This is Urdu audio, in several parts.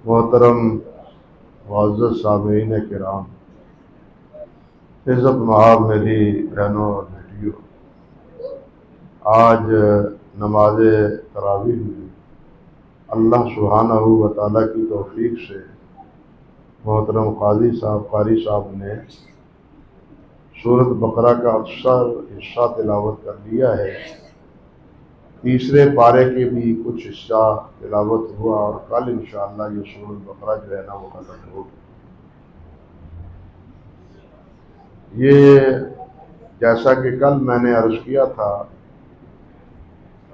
محترم معزز سامعین کرام، عزت مآب میری بہنوں اور بیٹیوں، آج نماز تراویح میں اللہ سبحانہ و تعالیٰ کی توفیق سے محترم قاری صاحب نے سورۃ بقرہ کا اکثر حصہ تلاوت کر لیا ہے۔ تیسرے پارے کے بھی کچھ حصہ تلاوت ہوا اور کل انشاءاللہ یہ سورۃ بقرہ جو ہے نا وہ ختم ہوگی۔ یہ جیسا کہ کل میں نے عرض کیا تھا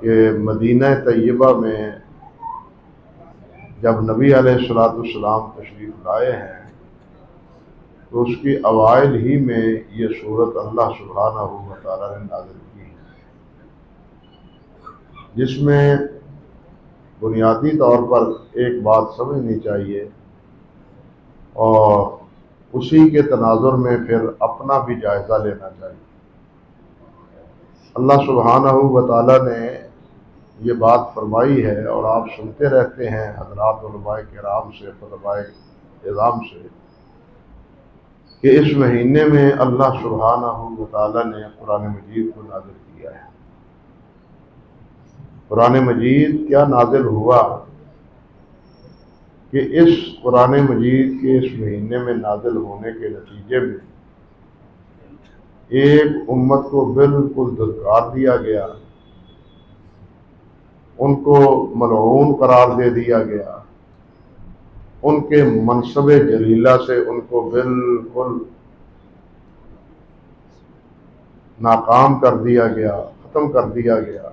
کہ مدینہ طیبہ میں جب نبی علیہ السلام تشریف لائے ہیں تو اس کی اوائل ہی میں یہ صورت اللہ سبحانہ و تعالیٰ نے نازل کی، جس میں بنیادی طور پر ایک بات سمجھنی چاہیے اور اسی کے تناظر میں پھر اپنا بھی جائزہ لینا چاہیے۔ اللہ سبحانہ و تعالیٰ نے یہ بات فرمائی ہے اور آپ سنتے رہتے ہیں حضرات علماء کرام سے، خطباء اعظام سے، کہ اس مہینے میں اللہ سبحانہ و تعالیٰ نے قرآن مجید کو نازل کیا ہے۔ قرآن مجید کیا نازل ہوا کہ اس قرآن مجید کے اس مہینے میں نازل ہونے کے نتیجے میں ایک امت کو بالکل دھتکار دیا گیا، ان کو ملعون قرار دے دیا گیا، ان کے منصب جلیلہ سے ان کو بالکل ناکام کر دیا گیا، ختم کر دیا گیا،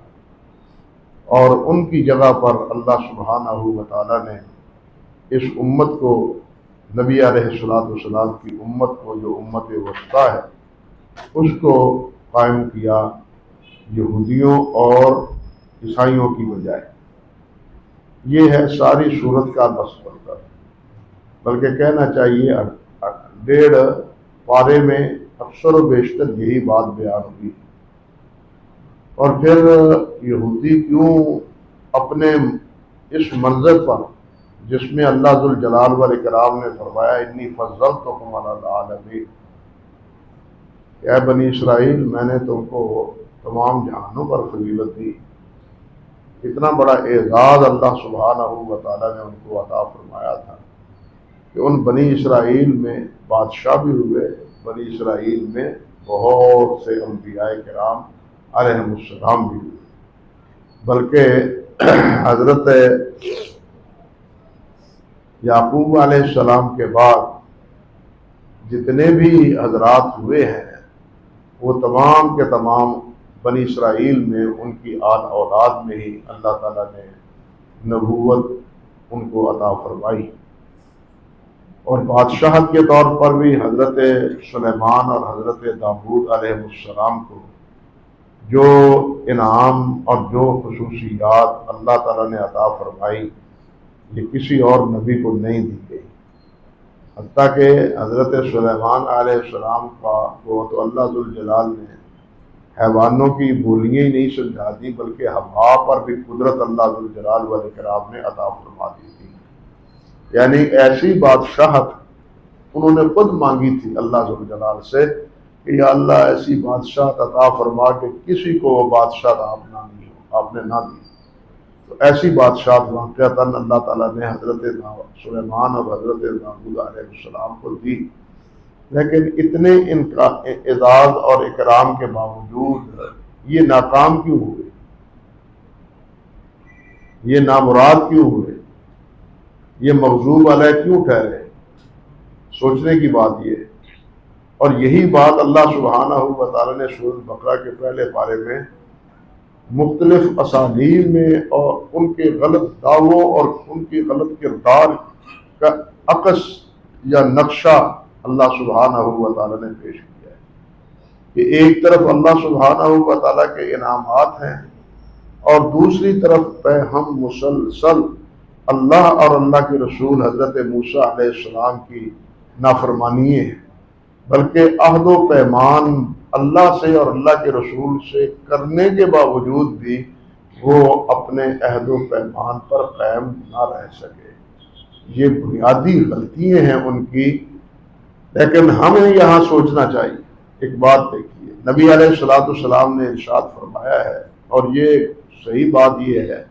اور ان کی جگہ پر اللہ سبحانہ و تعالیٰ نے اس امت کو، نبی علیہ السلام کی امت کو، جو امت وسطیٰ ہے، اس کو قائم کیا یہودیوں اور عیسائیوں کی بجائے۔ یہ ہے ساری صورت کا بس منظر، بلکہ کہنا چاہیے 1.5 پارے میں اکثر و بیشتر یہی بات بیان ہوئی۔ اور پھر یہودی کیوں اپنے اس منظر پر، جس میں اللہ ذوالجلال والاکرام نے فرمایا انی فضلتکم علی العالمین، کہ اے بنی اسرائیل میں نے تم کو تمام جہانوں پر فضیلت دی، اتنا بڑا اعزاز اللہ سبحانہ و تعالیٰ نے ان کو عطا فرمایا تھا کہ ان بنی اسرائیل میں بادشاہ بھی ہوئے، بنی اسرائیل میں بہت سے انبیاء کرام علیہم السلام بھی ہوئے، بلکہ حضرت یعقوب علیہ السلام کے بعد جتنے بھی حضرات ہوئے ہیں وہ تمام کے تمام بنی اسرائیل میں ان کی آل اولاد میں ہی اللہ تعالیٰ نے نبوت ان کو عطا فرمائی۔ اور بادشاہت کے طور پر بھی حضرت سلیمان اور حضرت داؤد علیہ السلام کو جو انعام اور جو خصوصیات اللہ تعالیٰ نے عطا فرمائی یہ کسی اور نبی کو نہیں دی گئی، حتیٰ کہ حضرت سلیمان علیہ السلام کا وہ تو اللہ ذوالجلال نے حیوانوں کی بولیاں ہی نہیں سمجھا دی، بلکہ ہوا پر بھی قدرت اللہ ذوالجلال والاکرام نے عطا فرما دی تھی۔ یعنی ایسی بادشاہت انہوں نے خود مانگی تھی اللہ ذوالجلال سے کہ یا اللہ ایسی بادشاہت عطا فرما کہ کسی کو وہ بادشاہت آپ نے نہ دی۔ تو ایسی بادشاہت واقعتاً اللہ تعالیٰ نے حضرت سلیمان اور حضرت داؤد علیہ السلام کو دی، لیکن اتنے اعزاز اور اکرام کے باوجود یہ ناکام کیوں ہوئے، یہ نامراد کیوں ہوئے، یہ مغضوب علیہ کیوں ٹھہرے؟ سوچنے کی بات یہ ہے۔ اور یہی بات اللہ سبحانہ و تعالیٰ نے سورۃ بقرہ کے پہلے پارے میں مختلف اسالیب میں اور ان کے غلط دعووں اور ان کی غلط کردار کا عکس یا نقشہ اللہ سبحانہ و تعالیٰ نے پیش کیا ہے کہ ایک طرف اللہ سبحانہ و تعالیٰ کے انعامات ہیں اور دوسری طرف پہ ہم مسلسل اللہ اور اللہ کے رسول حضرت موسیٰ علیہ السلام کی نافرمانی ہیں، بلکہ عہد و پیمان اللہ سے اور اللہ کے رسول سے کرنے کے باوجود بھی وہ اپنے عہد و پیمان پر قائم نہ رہ سکے۔ یہ بنیادی غلطیاں ہیں ان کی. لیکن ہمیں یہاں سوچنا چاہیے. ایک بات دیکھیے، نبی علیہ الصلوۃ والسلام نے ارشاد فرمایا ہے، اور یہ صحیح بات یہ ہے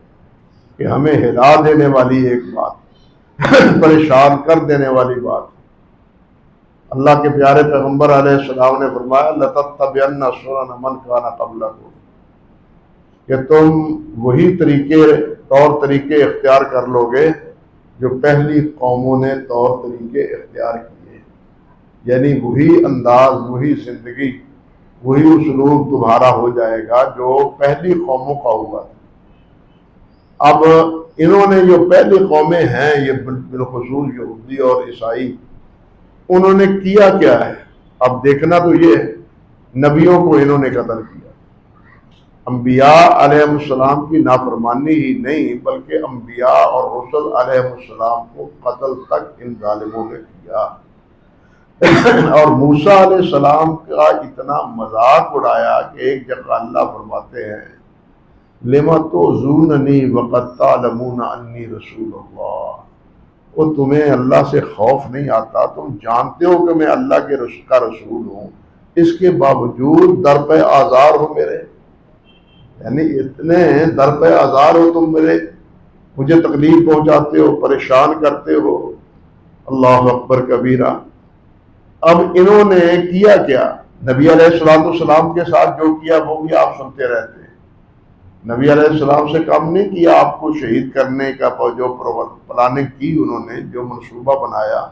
کہ ہمیں ہلا دینے والی ایک بات پریشان کر دینے والی بات. اللہ کے پیارے پیغمبر علیہ السلام نے فرمایا لَتَتَّبِعَنَّ سُنَنَ مَنْ كَانَ قَبْلَكُمْ، کہ تم وہی طور طریقے اختیار کر لو گے جو پہلی قوموں نے طور طریقے اختیار کیے. یعنی وہی انداز، وہی زندگی، وہی اسلوب تمہارا ہو جائے گا جو پہلی قوموں کا ہوا تھا. اب انہوں نے جو پہلی قومیں ہیں، یہ بالخصوص یہودی اور عیسائی، انہوں نے کیا کیا ہے؟ اب دیکھنا تو یہ ہے، نبیوں کو انہوں نے قتل کیا. انبیاء علیہ السلام کی نافرمانی ہی نہیں بلکہ انبیاء اور رسل علیہ السلام کو قتل تک ان ظالموں نے کیا. اور موسیٰ علیہ السلام کا اتنا مذاق اڑایا کہ ایک جگہ اللہ فرماتے ہیں لِمَ تُؤْذُونَنِي وَقَدْ تَعْلَمُونَ أَنِّي رَسُولُ اللَّهِ، وہ تمہیں اللہ سے خوف نہیں آتا، تم جانتے ہو کہ میں اللہ کے کا رسول ہوں، اس کے باوجود در پہ آزار ہو میرے. یعنی اتنے در پہ آزار ہو تم میرے، مجھے تکلیف پہنچاتے ہو، پریشان کرتے ہو. اللہ اکبر کبیرہ. اب انہوں نے کیا کیا؟ نبی علیہ السلام کے ساتھ جو کیا وہ بھی آپ سنتے رہتے ہیں. نبی علیہ السلام سے کم نہیں کیا، آپ کو شہید کرنے کا جو پلاننگ کی انہوں نے، جو منصوبہ بنایا،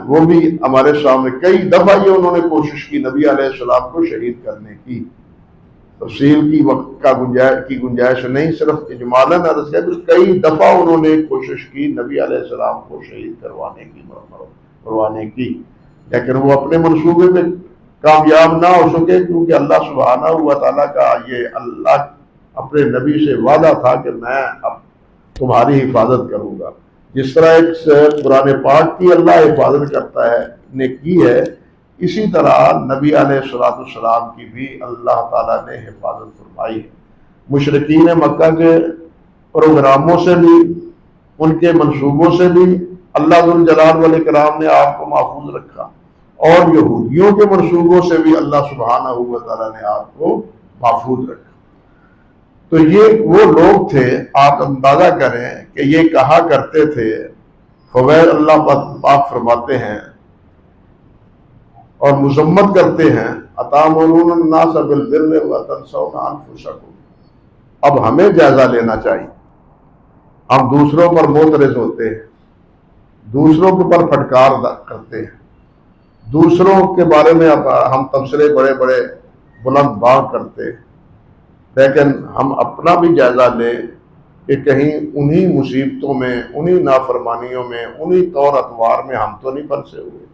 وہ بھی ہمارے سامنے. کئی دفعہ یہ انہوں نے کوشش کی نبی علیہ السلام کو شہید کرنے کی. تفصیل کی وقت کی گنجائش نہیں، صرف اجمالاً عرض ہے کہ کئی دفعہ انہوں نے کوشش کی نبی علیہ السلام کو شہید کروانے کی، لیکن وہ اپنے منصوبے میں کامیاب نہ ہو سکے، کیونکہ اللہ سبحانہ و تعالیٰ کا یہ اللہ اپنے نبی سے وعدہ تھا کہ میں اب تمہاری حفاظت کروں گا. جس طرح ایک قرآن پاک کی اللہ حفاظت کرتا ہے نے کی ہے، اسی طرح نبی علیہ السلام کی بھی اللہ تعالیٰ نے حفاظت فرمائی ہے. مشرکین مکہ کے پروگراموں سے بھی، ان کے منصوبوں سے بھی اللہ ذوالجلال والاکرام نے آپ کو محفوظ رکھا، اور یہودیوں کے منصوبوں سے بھی اللہ سبحانہ و تعالیٰ نے آپ کو محفوظ رکھا. تو یہ وہ لوگ تھے، آپ اندازہ کریں کہ یہ کہا کرتے تھے. فوائد اللہ پاک فرماتے ہیں اور مذمت کرتے ہیں اَتَأْمُرُونَ النَّاسَ بِالْبِرِّ وَتَنْسَوْنَ أَنفُسَكُمْ. اب ہمیں جائزہ لینا چاہیے. ہم دوسروں پر معترض ہوتے ہیں، دوسروں کے پر پھٹکار کرتے ہیں، دوسروں کے بارے میں ہم تبصرے بڑے بڑے بلند بانگ کرتے ہیں، لیکن ہم اپنا بھی جائزہ لیں کہ کہیں انہی مصیبتوں میں، انہی نافرمانیوں میں، انہی طور اطوار میں ہم تو نہیں پھنسے ہوئے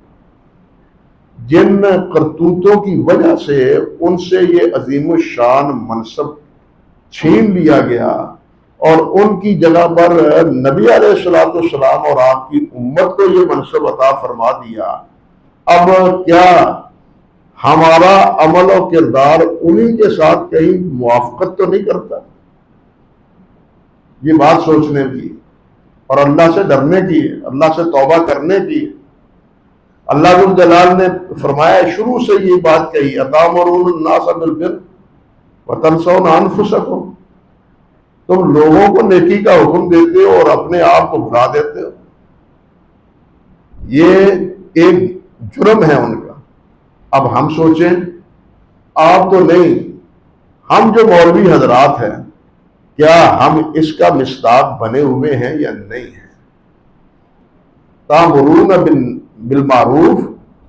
جن کرتوتوں کی وجہ سے ان سے یہ عظیم الشان منصب چھین لیا گیا، اور ان کی جگہ پر نبی علیہ السلام اور آپ کی امت کو یہ منصب عطا فرما دیا. اب کیا ہمارا عمل و کردار انہی کے ساتھ کہیں موافقت تو نہیں کرتا؟ یہ بات سوچنے کی اور اللہ سے ڈرنے کی، اللہ سے توبہ کرنے کی. اللہ ذوالجلال نے فرمایا، شروع سے یہ بات کہی اَتَأْمُرُونَ النَّاسَ بِالْبِرِّ وَتَنْسَوْنَ أَنفُسَكُمْ. تم لوگوں کو نیکی کا حکم دیتے ہو اور اپنے آپ کو بھلا دیتے ہو. یہ ایک جرم ہے ان کا. اب ہم سوچیں، آپ تو نہیں، ہم جو مولوی حضرات ہیں، کیا ہم اس کا مصداق بنے ہوئے ہیں یا نہیں ہیں؟ تَأْمُرُونَ بالمعروف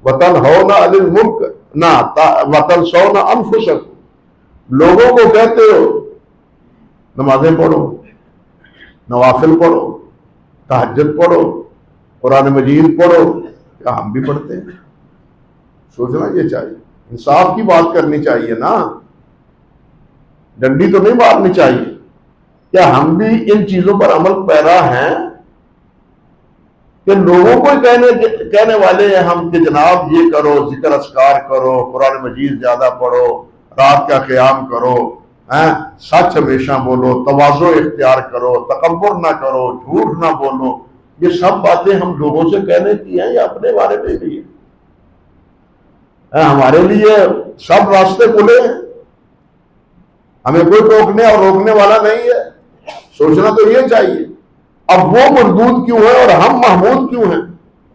وتنہون عن المنکر وتنسون انفسکم. لوگوں کو کہتے ہو نمازیں پڑھو، نوافل پڑھو، تہجد پڑھو، قرآن مجید پڑھو. کیا ہم بھی پڑھتے ہیں؟ سوچنا یہ چاہیے، انصاف کی بات کرنی چاہیے نا، ڈنڈی تو نہیں مارنی چاہیے. کیا ہم بھی ان چیزوں پر عمل پیرا ہیں کہ لوگوں کو کہنے والے ہیں ہم کہ جناب یہ کرو، ذکر اذکار کرو، قرآن مجید زیادہ پڑھو، رات کا قیام کرو، سچ ہمیشہ بولو، تواضع اختیار کرو، تکبر نہ کرو، جھوٹ نہ بولو. یہ سب باتیں ہم لوگوں سے کہنے کی ہیں یا اپنے بارے میں بھی ہیں؟ ہمارے لیے سب راستے کھلے ہیں، ہمیں کوئی ٹوکنے اور روکنے والا نہیں ہے. سوچنا تو یہ چاہیے اب وہ مردود کیوں ہے اور ہم محمود کیوں ہیں؟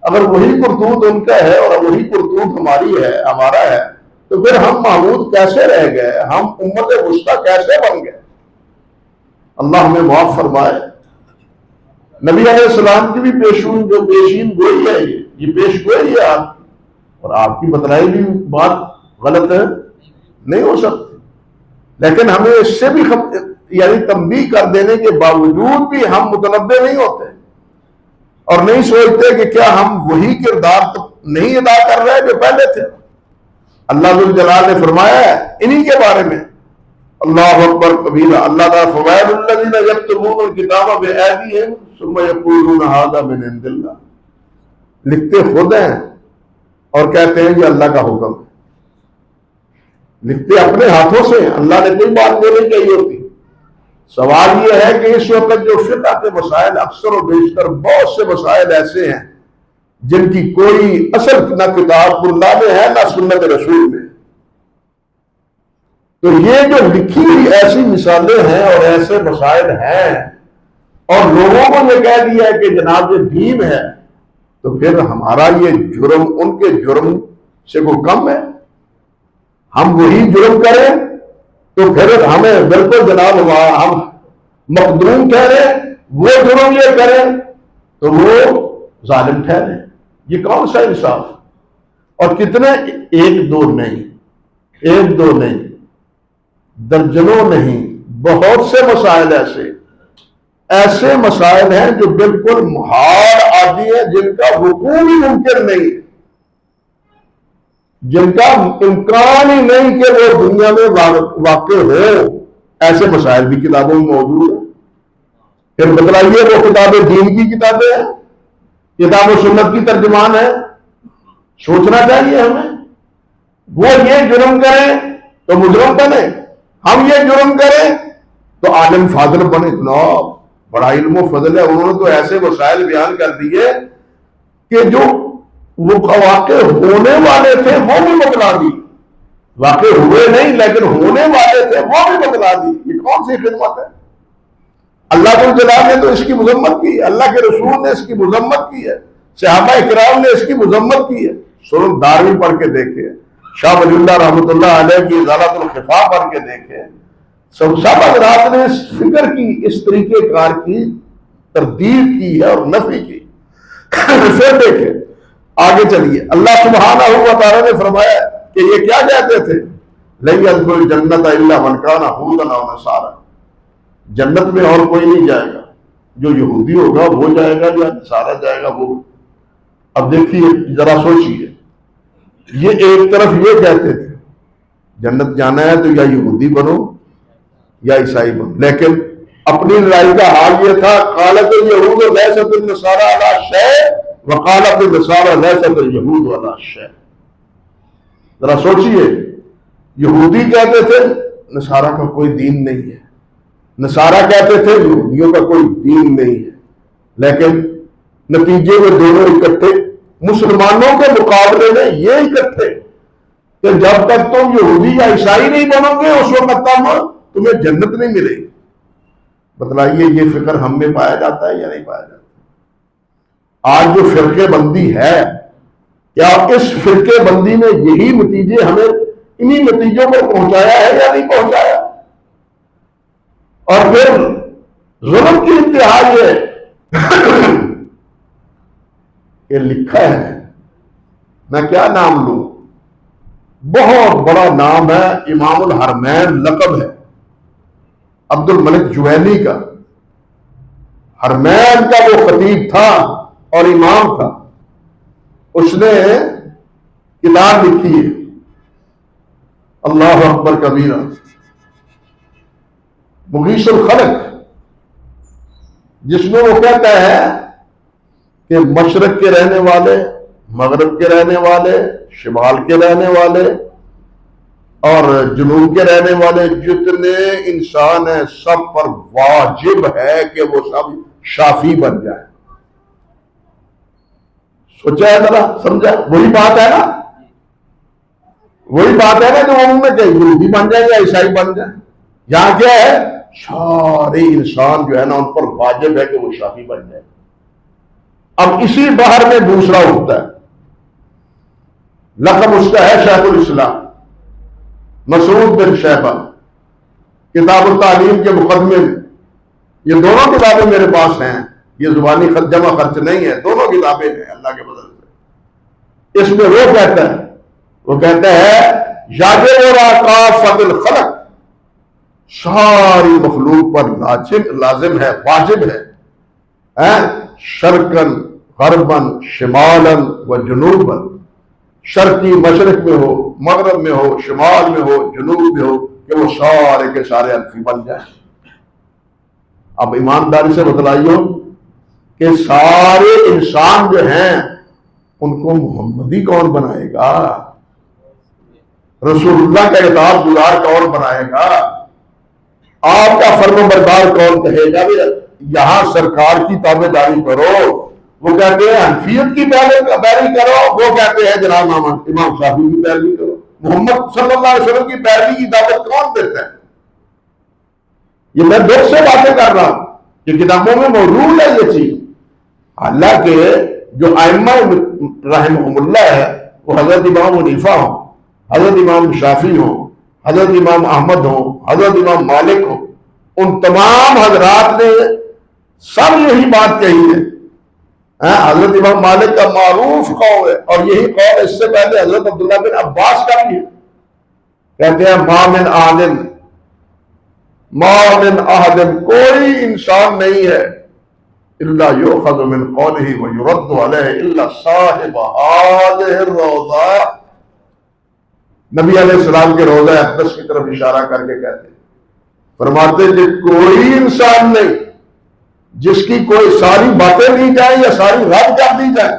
اگر وہی کرتوت ان کا ہے اور وہی کرتوت ہماری ہے، ہمارا ہے، تو پھر ہم محمود کیسے رہ گئے؟ ہم امت وسطیٰ کیسے بن گئے؟ اللہ ہمیں معاف فرمائے. نبی علیہ السلام کی بھی پیشین گوئی ہے، یہ پیش گوئی ہے آپ کی، اور آپ کی بتلائی بھی بات غلط ہے نہیں ہو سکتی. لیکن ہمیں اس سے بھی یعنی تنبیہ کر دینے کے باوجود بھی ہم متنبع نہیں ہوتے اور نہیں سوچتے کہ کیا ہم وہی کردار نہیں ادا کر رہے جو پہلے تھے. اللہ ذو الجلال نے فرمایا ہے انہی کے بارے میں، اللہ اکبر کبیرہ، اللہ تعالیٰ فوائد الذین یکتبون الکتاب بایدیہم ثم یقولون ھذا من عند اللہ، لکھتے خود ہیں اور کہتے ہیں یہ اللہ کا حکم ہے. لکھتے اپنے ہاتھوں سے، اللہ نے کوئی بات نہیں کہی ہوتی. سوال یہ ہے کہ اس وقت جو فقہ کے مسائل اکثر و بیشتر بہت سے مسائل ایسے ہیں جن کی کوئی اصل نہ کتاب اللہ میں ہے نہ سنت رسول میں، تو یہ جو لکھی ہوئی ایسی مثالیں ہیں اور ایسے مسائل ہیں اور لوگوں کو یہ کہہ دیا ہے کہ جناب یہ دین ہے، تو پھر ہمارا یہ جرم ان کے جرم سے کوئی کم ہے؟ ہم وہی جرم کریں تو پھر ہمیں بالکل جناب ہم مقدوم ٹھہرے، وہ جرم یہ کریں تو وہ ظالم ٹھہرے. یہ کون سا انصاف؟ اور کتنے، ایک دو نہیں، درجنوں نہیں، بہت سے مسائل ایسے مسائل ہیں جو بالکل محال عادی ہیں، جن کا وقوع ہی ممکن نہیں، جن کا امکان ہی نہیں کہ وہ دنیا میں واقع ہو. ایسے مسائل بھی کتابوں میں موجود ہیں. پھر بتلائیے وہ کتابیں دین کی کتابیں ہیں، کتاب و سنت کی ترجمان ہے. سوچنا چاہیے ہمیں. وہ یہ جرم کریں تو مجرم بنے، ہم یہ جرم کریں تو عالم فاضل بنے. جناب بڑا علم و فضل ہے، انہوں نے تو ایسے مسائل بیان کر دیے کہ جو وہ واقع ہونے والے تھے وہ بھی بتلا دی، واقع ہوئے نہیں لیکن ہونے والے تھے وہ بھی بتلا دی. یہ کون سی خدمت ہے؟ اللہ ذو الجلال نے تو اس کی مذمت کی، اللہ کے رسول نے اس کی مذمت کی ہے، صحابہ کرام نے اس کی مذمت کی ہے. سورۃ داروی پڑھ کے دیکھیں، شاہ ولی اللہ رحمۃ اللہ علیہ کی ازالۃ الخفا پڑھ کے دیکھیں. سب حضرات نے اس فکر کی، اس طریقہ کار کی تردید کی ہے اور نفی کی. پھر دیکھیں آگے چلیے، اللہ سبحانہ و تعالیٰ نے فرمایا کہ یہ کیا کہتے تھے، لَن يَدْخُلَ الْجَنَّةَ إِلَّا مَنْ كَانَ هُودًا أَوْ نَصَارَىٰ، جنت میں اور کوئی نہیں جائے گا، جو یہودی ہوگا وہ جائے گا یا نصارہ جائے گا وہ. اب دیکھیے ذرا سوچیے، یہ ایک طرف یہ کہتے تھے جنت جانا ہے تو یا یہودی بنو یا عیسائی بنو، لیکن اپنی لڑائی کا حال یہ تھا، قالت اليہود لیست النصارى علی شیء وقالت النصارى لیست اليہود علی شیء. ذرا سوچیے، یہودی کہتے تھے نصارہ کا کوئی دین نہیں ہے، نصارہ کہتے تھے یہودیوں کا کوئی دین نہیں ہے، لیکن نتیجے میں دونوں اکٹھے، مسلمانوں کے مقابلے میں یہ اکٹھے کہ جب تک تم یہودی یا عیسائی نہیں بنو گے اس وقت تک تمہیں جنت نہیں ملے گی. بتلائیے یہ فکر ہم میں پایا جاتا ہے یا نہیں پایا جاتا؟ آج جو فرقے بندی ہے، کیا اس فرقے بندی نے یہی نتیجے ہمیں انہی نتیجوں پر پہنچایا ہے یا نہیں پہنچایا؟ اور پھر ظلم کی انتہا یہ کہ لکھا ہے، میں کیا نام لوں، بہت بڑا نام ہے، امام الحرمین لقب ہے عبد الملک جوینی کا. حرمین کا وہ خطیب تھا اور امام تھا. اس نے کتاب لکھی ہے اللہ اکبر کبیرہ، مغیث الخلق، جس میں وہ کہتا ہے کہ مشرق کے رہنے والے، مغرب کے رہنے والے، شمال کے رہنے والے اور جنوب کے رہنے والے جتنے انسان ہیں سب پر واجب ہے کہ وہ سب شافی بن جائیں. سوچا ہے ذرا، سمجھا؟ وہی بات ہے نا، وہی بات ہے نا جو انہوں نے کہی، یہودی بن جائے یا عیسائی بن جائے. یہاں کیا ہے؟ سارے انسان جو ہے نا ان پر واجب ہے کہ وہ شافی بن جائے. اب اسی بہر میں دوسرا ہوتا ہے، لقب اس کا ہے شیخ الاسلام مسعود بن شیبہ، کتاب التعلیم کے مقدمے میں. یہ دونوں کتابیں میرے پاس ہیں، یہ زبانی جمع خرچ نہیں ہے، دونوں کتابیں ہیں اللہ کے فضل سے. اس میں وہ کہتا ہے یاجب کافۃ الخلق، ساری مخلوق پر لازم ہے، واجب ہے، شرقن غربن شمالن و جنوبن، شرقی مشرق میں ہو، مغرب میں ہو، شمال میں ہو، جنوب میں ہو، کہ وہ سارے کے سارے حنفی بن جائیں. اب ایمانداری سے بتلائیے کہ سارے انسان جو ہیں ان کو محمدی کون بنائے گا؟ رسول اللہ کا اطاعت گزار کون بنائے گا؟ آپ کا فرم بردار کون کہے گا یہاں سرکار کی تابع داری کرو؟ وہ کہتے ہیں حنفیت کی پیروی کرو، وہ کہتے ہیں جناب امام شافعی کی پیروی کرو. محمد صلی اللہ علیہ وسلم کی پیروی کی دعوت کون دیتا ہے؟ یہ میں دکھ سے باتیں کر رہا ہوں کہ کتابوں میں موجود ہے یہ چیز. حالانکہ جو ائمہ رحمہم اللہ ہے وہ حضرت امام حنیفہ ہوں، حضرت امام شافعی ہوں، حضرت امام احمد ہوں، حضرت امام مالک ہوں، ان تمام حضرات نے سب یہی بات کہی ہے. حضرت امام مالک کا معروف قول ہے، اور یہی قول اس سے پہلے حضرت عبداللہ بن عباس کا بھی ہے. کہتے ہیں ما من احد، کوئی انسان نہیں ہے الا یؤخذ من قوله ویرد علیہ الا صاحب هذه الروضہ. نبی علیہ السلام کے روضہ اقدس کی طرف اشارہ کر کے کہتے ہیں، فرماتے کہ کوئی انسان نہیں جس کی کوئی ساری باتیں لی جائیں یا ساری رد کر دی جائے،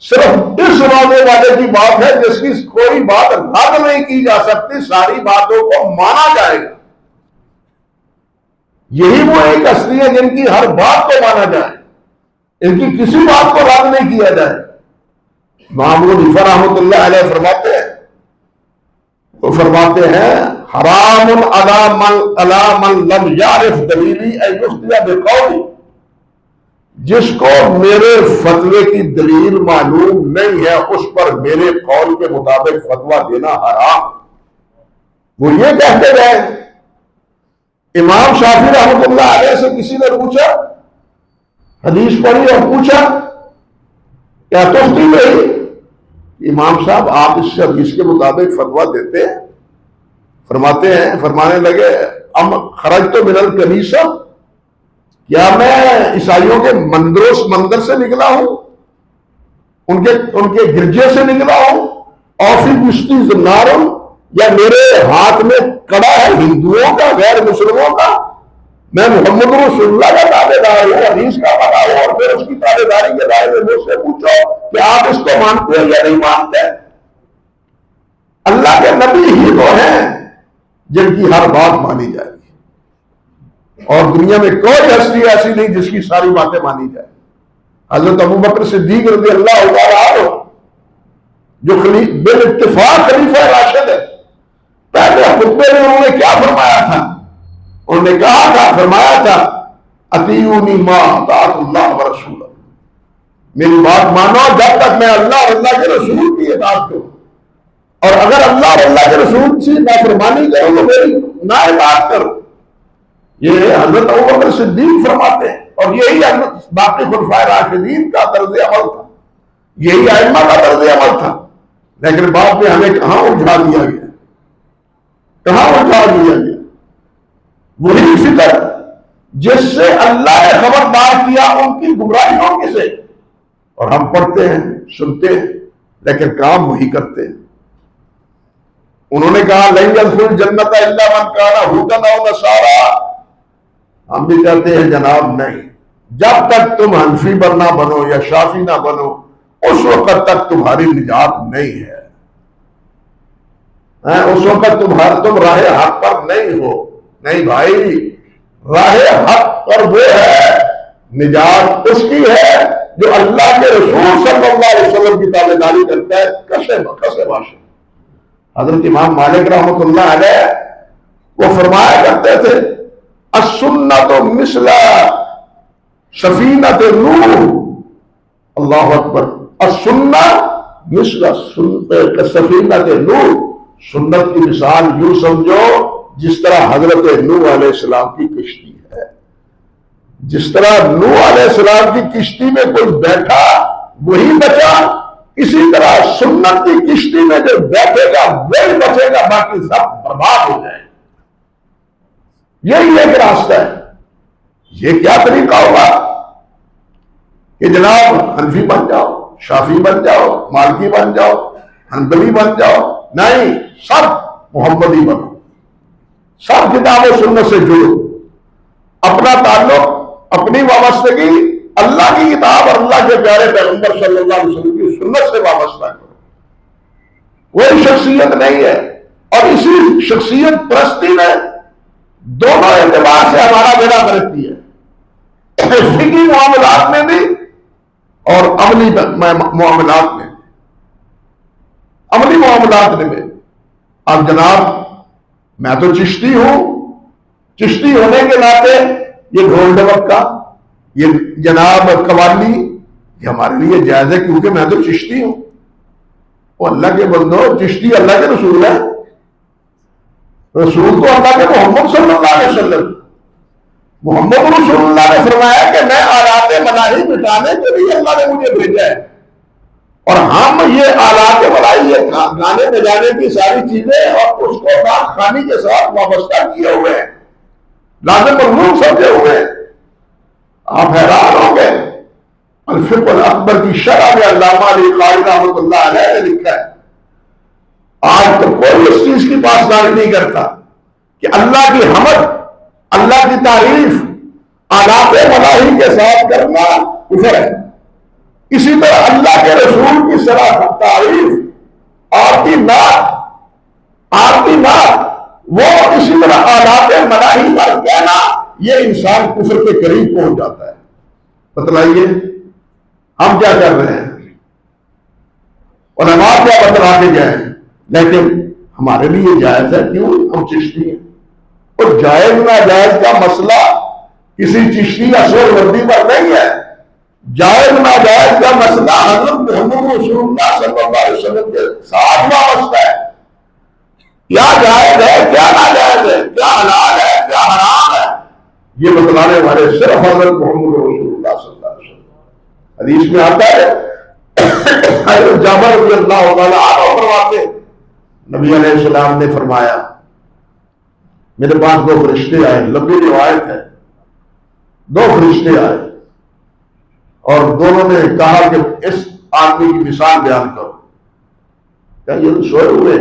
صرف اس روضے والے کی بات ہے جس کی کوئی بات رد نہیں کی جا سکتی، ساری باتوں کو مانا جائے گا. یہی وہ ایک ہستی ہے جن کی ہر بات کو مانا جائے، ان کی کسی بات کو رد نہیں کیا جائے. امام ابو حنیفہ رحمۃ اللہ علیہ فرماتے ہیں حرام علی من لم یعرف دلیلی ان یفتی بقولی، جس کو میرے فتوے کی دلیل معلوم نہیں ہے اس پر میرے قول کے مطابق فتویٰ دینا حرام. وہ یہ کہتے رہے. امام شافعی رحمۃ اللہ علیہ سے کسی نے پوچھا، حدیث پڑھی اور پوچھا کیا تفتی نہیں؟ امام صاحب آپ اس سے حدیث کے مطابق فتویٰ دیتے ہیں؟ فرمانے لگے ام خرجت من الکنیسہ، کیا میں عیسائیوں کے مندر سے نکلا ہوں، ان کے گرجے سے نکلا ہوں، اور فی مشتی زنار، یا میرے ہاتھ میں کڑا ہے ہندوؤں کا غیر مسلموں کا؟ میں محمد رسول اللہ کا تابع دار ہوں، حدیث کا پڑھا ہوں، اور پھر اس کی تابع داری کے بارے میں مجھ سے پوچھو کہ آپ اس کو مانتے ہیں یا نہیں مانتے؟ اللہ کے نبی ہی تو ہیں جن کی ہر بات مانی جائے گی، اور دنیا میں کوئی ہستی ایسی نہیں جس کی ساری باتیں مانی جائے. حضرت ابوبکر صدیق رضی اللہ تعالیٰ عنہ جو بالاتفاق خلیفہ راشد ہے، پہلے خطبے میں انہوں نے کیا فرمایا تھا؟ انہوں نے کہا تھا، فرمایا تھا اطیعونی ما اطاعت اللہ ورسولہ، میری بات مانو جب تک میں اللہ اور اللہ کے رسول کی اطاعت کروں، اور اگر اللہ اور اللہ کے رسول سے نافرمانی کرو تو میری نہ اطاعت کرو. یہ حضرت ابوبکر صدیق فرماتے ہیں، اور یہی باقی خلفائے راشدین کا طرز عمل تھا، یہی ائمہ کا طرز عمل تھا. لیکن بعد میں ہمیں کہاں الجھا دیا گیا، کہاں الجھا دیا گیا؟ وہی فکر جس سے اللہ نے خبردار کیا ان کی گمراہیوں کے سے، اور ہم پڑھتے ہیں سنتے ہیں لیکن کام وہی کرتے ہیں. انہوں نے کہا لن يدخل الجنت الا من كان هودا او نصارى، ہم بھی کہتے ہیں جناب نہیں، جب تک تم حنفی نہ بنو یا شافعی نہ بنو اس وقت تک تمہاری نجات نہیں ہے، اس وقت تم راہ حق پر نہیں ہو. نہیں بھائی، راہ حق پر وہ ہے، نجات اس کی ہے جو اللہ کے رسول صلی اللہ علیہ وسلم کی تابعداری کرتا ہے کسے باشد۔ حضرت امام مالک رحمۃ اللہ علیہ وہ فرمایا کرتے تھے السنت مثل سفینۃ نوح، اللہ اکبر، السنت مثل سفینۃ نوح، سنت کی مثال یوں سمجھو جس طرح حضرت نوح علیہ السلام کی کشتی ہے۔ جس طرح نوح علیہ السلام کی کشتی میں کوئی بیٹھا وہی بچا، اسی طرح سنت کی کشتی میں جو بیٹھے گا وہی بچے گا، باقی سب برباد ہو جائیں۔ یہی ایک راستہ ہے۔ یہ کیا طریقہ ہوگا کہ جناب حنفی بن جاؤ، شافعی بن جاؤ، مالکی بن جاؤ، حنبلی بن جاؤ؟ نہیں، سب محمدی بنو، سب کتاب و سنت سے جڑو، اپنا تعلق، اپنی وابستگی اللہ کی کتاب اور اللہ کے پیارے پیغمبر صلی اللہ علیہ وسلم کی سنت سے وابستہ کرو۔ کوئی شخصیت نہیں ہے، اور اسی شخصیت پرستی میں دونوں اعتبار سے ہمارا بیڑا غرقتی ہے، فقہی معاملات میں بھی اور عملی معاملات میں۔ عملی معاملات میں اب جناب میں تو چشتی ہوں، چشتی ہونے کے ناطے یہ ڈھول ڈھمکا، یہ جناب قوالی یہ ہمارے لیے جائز ہے کیونکہ میں تو چشتی ہوں۔ وہ اللہ کے بندو، چشتی اللہ کے رسول ہے، رسول تو اللہ کے محمد صلی اللہ علیہ وسلم۔ محمد رسول اللہ نے فرمایا کہ میں آلات ملاحی مٹانے کے لیے اللہ نے مجھے بھیجا ہے، اور ہم یہ آلات ملاحی، یہ گانے بجانے کی ساری چیزیں اور اس کو باغ خانی کے ساتھ وابستہ کیے ہوئے ہیں، لازم ملزوم سمجھے ہوئے ہیں۔ آپ حیران ہوں گے، الفقہ الاکبر کی شرح میں علامہ علی قاری رحمۃ اللہ علیہ نے لکھا ہے، آج تو کوئی اس چیز کی پاسداری نہیں کرتا کہ اللہ کی حمد، اللہ کی تعریف آلات ملاحی کے ساتھ کرنا کفر ہے۔ اسی طرح اللہ کے رسول کی صلاح تعریف، آپ کی نعت وہ اسی طرح آلات ملاحی پر کہنا، یہ انسان کفر کے قریب پہنچ جاتا ہے۔ بتلائیے ہم کیا کر رہے ہیں؟ علماء کیا بتلا کے گئے ہیں، لیکن ہمارے لیے جائز ہے، کیوں؟ ہم چشتی ہیں۔ اور جائز ناجائز کا مسئلہ کسی چشتی یا سہروردی پر نہیں ہے، جائز ناجائز کا مسئلہ حضرت محمد رسول اللہ صلی اللہ علیہ وسلم کے ساتھ وابستہ ہے۔ کیا جائز ہے، کیا ناجائز ہے، کیا حلال ہے، کیا حرام ہے، یہ بتلانے والے صرف حضرت محمد رسول اللہ صلی اللہ علیہ وسلم۔ حدیث میں آتا ہے، حضرت جابر رضی اللہ تعالیٰ عنہ فرماتے ہیں، نبی علیہ السلام نے فرمایا میرے پاس دو فرشتے آئے، لمبی روایت ہے، دو فرشتے آئے اور دونوں نے کہا کہ اس آدمی کی مثال بیان کرو۔ کیا یہ تو سوئے ہوئے،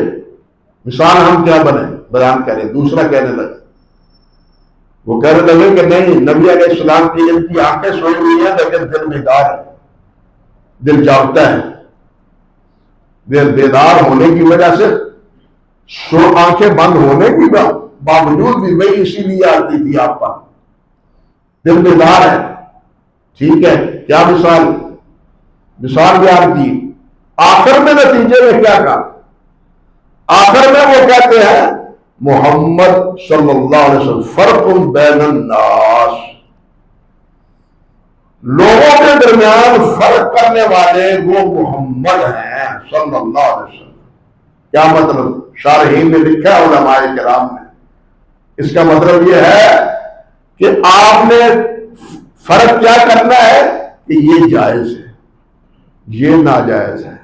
مثال ہم کیا بنے بیان کریں؟ دوسرا کہنے لگا، وہ کہنے لگے کہ نہیں، نبی علیہ السلام کی ان کی آنکھیں سوئی ہوئی ہیں لیکن دل بیدار ہے، دل جاگتا ہے۔ دل بیدار ہونے کی وجہ سے آنکھیں بند ہونے کی باوجود بھی وہی اسی لیے آتی تھی آپ پر، دل بیدار ہے۔ ٹھیک ہے، کیا مثال بیان کی؟ آخر میں نتیجے میں کیا کہا؟ آخر میں وہ کہتے ہیں محمد صلی اللہ علیہ وسلم فرق بین الناس، لوگوں کے درمیان فرق کرنے والے وہ محمد ہیں صلی اللہ علیہ وسلم۔ کیا مطلب؟ شارحین نے لکھا ہے، علماء کرام نے، اس کا مطلب یہ ہے کہ آپ نے فرق کیا کرنا ہے کہ یہ جائز ہے، یہ ناجائز ہے،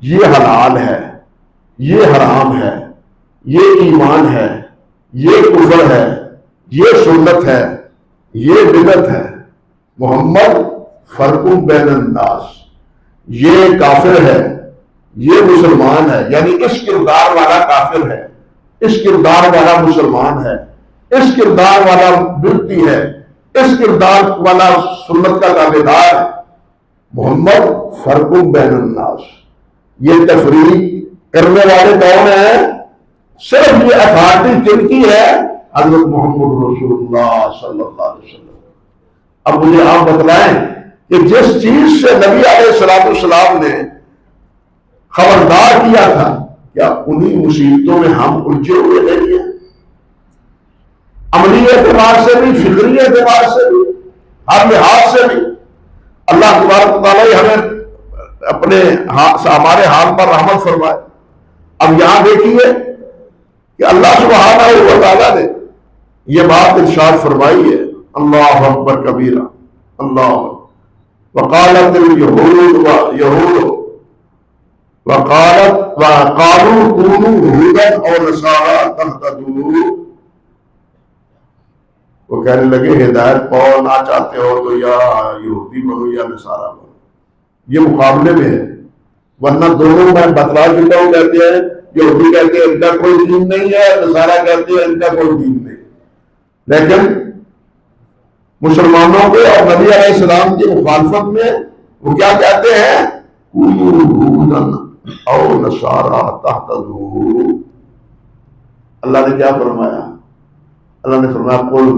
یہ حلال ہے، یہ حرام ہے، یہ ایمان ہے، یہ کفر ہے، یہ سنت ہے، یہ بدعت ہے۔ محمد فرق بین الناس، یہ کافر ہے، یہ مسلمان ہے، یعنی اس کردار والا کافر ہے، اس کردار والا مسلمان ہے، اس کردار والا بدعتی ہے، اس کردار والا سنت کا تابعدار ہے۔ محمد فرق بین الناس، یہ تفریق کرنے والے کون ہیں؟ صرف یہ اتھارٹی جن کی ہے حضرت محمد رسول اللہ صلی اللہ علیہ وسلم۔ اب مجھے آپ بتلائیں کہ جس چیز سے نبی علیہ السلام نے خبردار کیا تھا، کیا انہی مصیبتوں میں ہم الجھے ہوئے نہیں ہیں؟ عملی اعتبار سے بھی، فکری اعتبار سے بھی، ہر لحاظ سے بھی اللہ تبارک تعالیٰ ہمیں اپنے ہمارے حال پر رحمت فرمائے۔ اب یہاں دیکھیے کہ اللہ سبحانہ و تعالیٰ نے یہ بات ارشاد فرمائی ہے، اللہ اکبر کبیرہ، اللہ وقالت اليہود وقالوا كونوا هودا او نصارى تهتدوا، وہ کہنے لگے ہدایت پاؤ نہ چاہتے ہو تو یا یہودی بنو یا نصارہ بنو۔ یہ مقابلے میں ہے، ورنہ دونوں میں بتلا چکا ہوں، کہتے ہیں یہودی کہتے ہیں ان کا کوئی دین نہیں ہے، نصارہ کہتے ہیں ان کا کوئی دین نہیں، لیکن مسلمانوں کے اور نبی علیہ السلام کی مخالفت میں وہ کیا کہتے ہیں؟ او نصارى تهتدوا۔ اللہ نے کیا فرمایا؟ اللہ نے فرمایا قل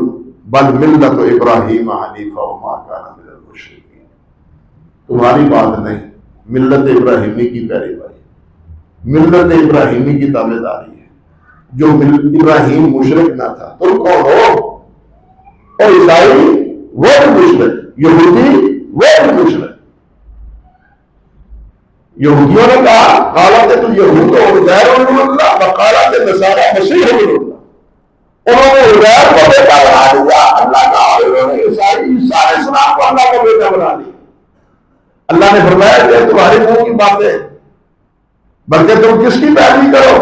بل ملت ابراہیم حنیفا وما کان من المشرکین۔ تمہاری بات نہیں، ملت ابراہیمی کی پیروی، ملت ابراہیمی کی تابع داری ہے۔ جو ابراہیم مشرک نہ تھا، تم کون ہو؟ اور عیسائی وہ بھی مشرک، یہودی وہ بھی مشرک۔ یہودیوں نے کہا قالت الیہود عزیر ابن اللہ وقالت النصارى مسیح ابن اللہ، انہوں نے عزیر کو بیٹا بنا دیا اللہ کا، اور انہوں نے عیسائی عیسیٰ علیہ السلام کو اللہ کا بیٹا بنا دیا۔ اللہ نے فرمایا کہ تمہارے منہ کی باتیں، بلکہ تم کس کی پیروی کرو؟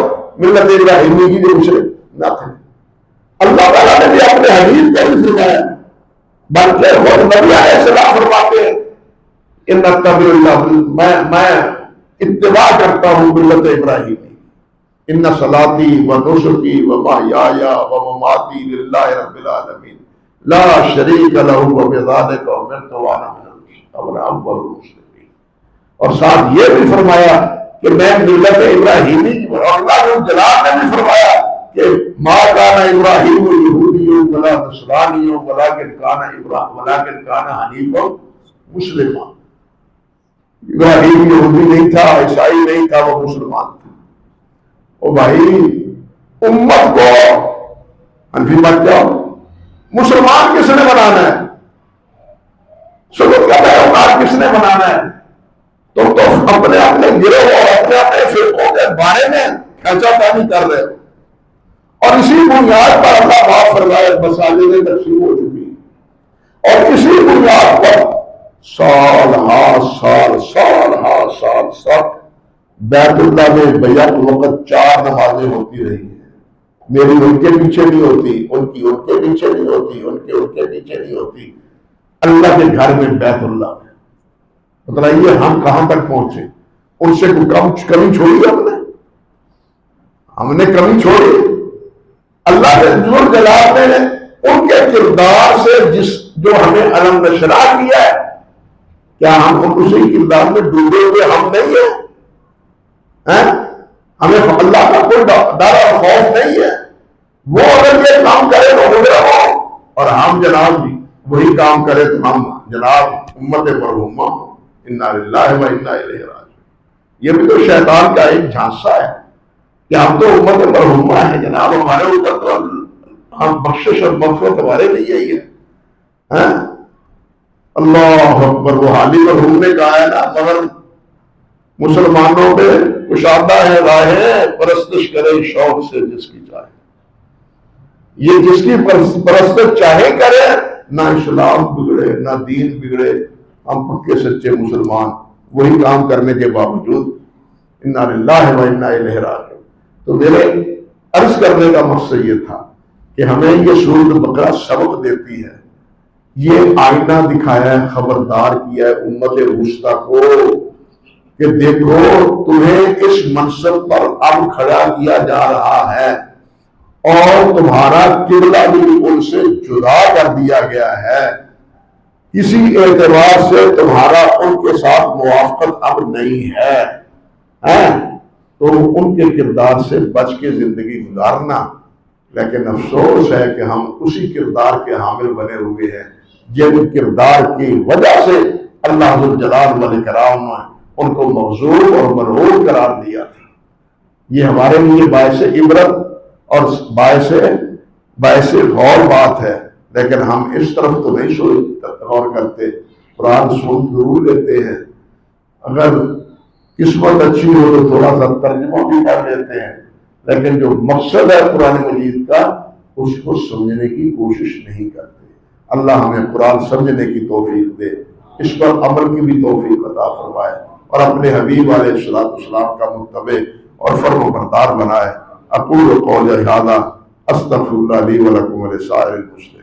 ملت ابراہیمی کی جو مشرک نہ تھے۔ اللہ تعالیٰ نے بھی اپنے حبیب کا بھی فرمایا، بلکہ وہ نبی علیہ السلام فرماتے ہیں ان اتبع اللہ، میں اتباع کرتا ہوں ملت ابراہیمی، ان صلاتی و نسکی و محیای و مماتی للہ رب العالمین لا شریک لہ وبذلک امرت وانا من المسلمین۔ اور ساتھ یہ بھی فرمایا کہ میں ملت ابراہیمی کی، اور اللہ جلال نے بھی فرمایا کہ ما کان ابراہیم یہودی ولا نصرانی ولکن کان حنیفا مسلما۔ ابراہیم یہودی نہیں تھا، عیسائی نہیں تھا، وہ مسلمان تھا۔ او بھائی امت کو حنفی مت جاؤ، مسلمان کس نے بنانا ہے؟ سنت کا پیروکار کس نے بنانا ہے؟ تم تو اپنے اپنے گروہ اور اپنے اپنے فرقوں کے بارے میں کھینچا تانی کر رہے ہو، اور اسی بنیاد پر اللہ معاف فرمائے مساجدیں تقسیم ہو چکی ہیں، اور اسی بنیاد پر سال بیت اللہ میں بیک وقت 4 نمازیں ہوتی رہی ہیں۔ میری ان کے پیچھے نہیں ہوتی، ان کی ان کے پیچھے نہیں ہوتی، ان کے پیچھے نہیں ہوتی، اللہ کے گھر میں بیت اللہ میں۔ بتلائیے ہم کہاں تک پہنچے؟ ان سے کوئی کمی چھوڑی ہم نے کمی چھوڑی؟ اللہ کے ذل جلال نے ان کے کردار سے جو ہمیں علم نشرہ کیا ہے، کیا ہم اسی کردار میں ڈوبے ہوئے ہم نہیں ہیں؟ ہمیں اللہ کا کوئی ڈر اور خوف نہیں ہے؟ وہ اگر یہ کام کرے تو ہو گیا ہو، اور ہم جناب جی وہی کام کرے تو ہم جناب امت مرحومہ ہوں۔ انا للہ و انا الیہ راجعون۔ یہ بھی تو شیطان کا ایک جھانسا ہے کہ ہم تو امت مرحومہ ہیں جناب، ہمارے اوپر تو ہم بخشش اور مغفرت ہمارے لیے ہی ہے۔ اللہ اکبر، وہ حالی مرحوم نے کہا ہے نا، مگر مسلمانوں میں کشادہ ہے راہیں، پرستش کرے شوق سے جس کی چاہے۔ یہ جس کی پرستش چاہے کرے، نہ اسلام بگڑے نہ دین بگڑے، ہم پکے سچے مسلمان وہی کام کرنے کے باوجود انا للہ و انا الیہ راجعون۔ تو میرے عرض کرنے کا مقصد یہ تھا کہ ہمیں یہ سورۃ بقرہ سبق دیتی ہے، یہ آئینہ دکھایا ہے، خبردار کیا ہے امت وسطیٰ کو کہ دیکھو تمہیں اس منصب پر اب کھڑا کیا جا رہا ہے، اور تمہارا قبلہ بھی ان سے جدا کر دیا گیا ہے، کسی اعتبار سے تمہارا ان کے ساتھ موافقت اب نہیں ہے، تو ان کے کردار سے بچ کے زندگی گزارنا۔ لیکن افسوس ہے کہ ہم اسی کردار کے حامل بنے ہوئے ہیں، جن کردار کی وجہ سے اللہ ذوالجلال والاکرام نے ان کو مغضوب اور ملعون قرار دیا تھا۔ یہ ہمارے لیے باعث عبرت اور باعث غور بات ہے، لیکن ہم اس طرف تو نہیں غور کرتے۔ قرآن سن ضرور لیتے ہیں، اگر قسمت اچھی ہو تو تھوڑا سا ترجمہ بھی کر لیتے ہیں، لیکن جو مقصد ہے قرآن مجید کا اس کو سمجھنے کی کوشش نہیں کرتے۔ اللہ ہمیں قرآن سمجھنے کی توفیق دے، اس پر عمل کی بھی توفیق عطا فرمائے، اور اپنے حبیب علیہ السلام کا متبع اور فرم بردار بنائے۔ اقول قولی ھذا استغفر اللہ لی ولکم ولسائر المسلمین۔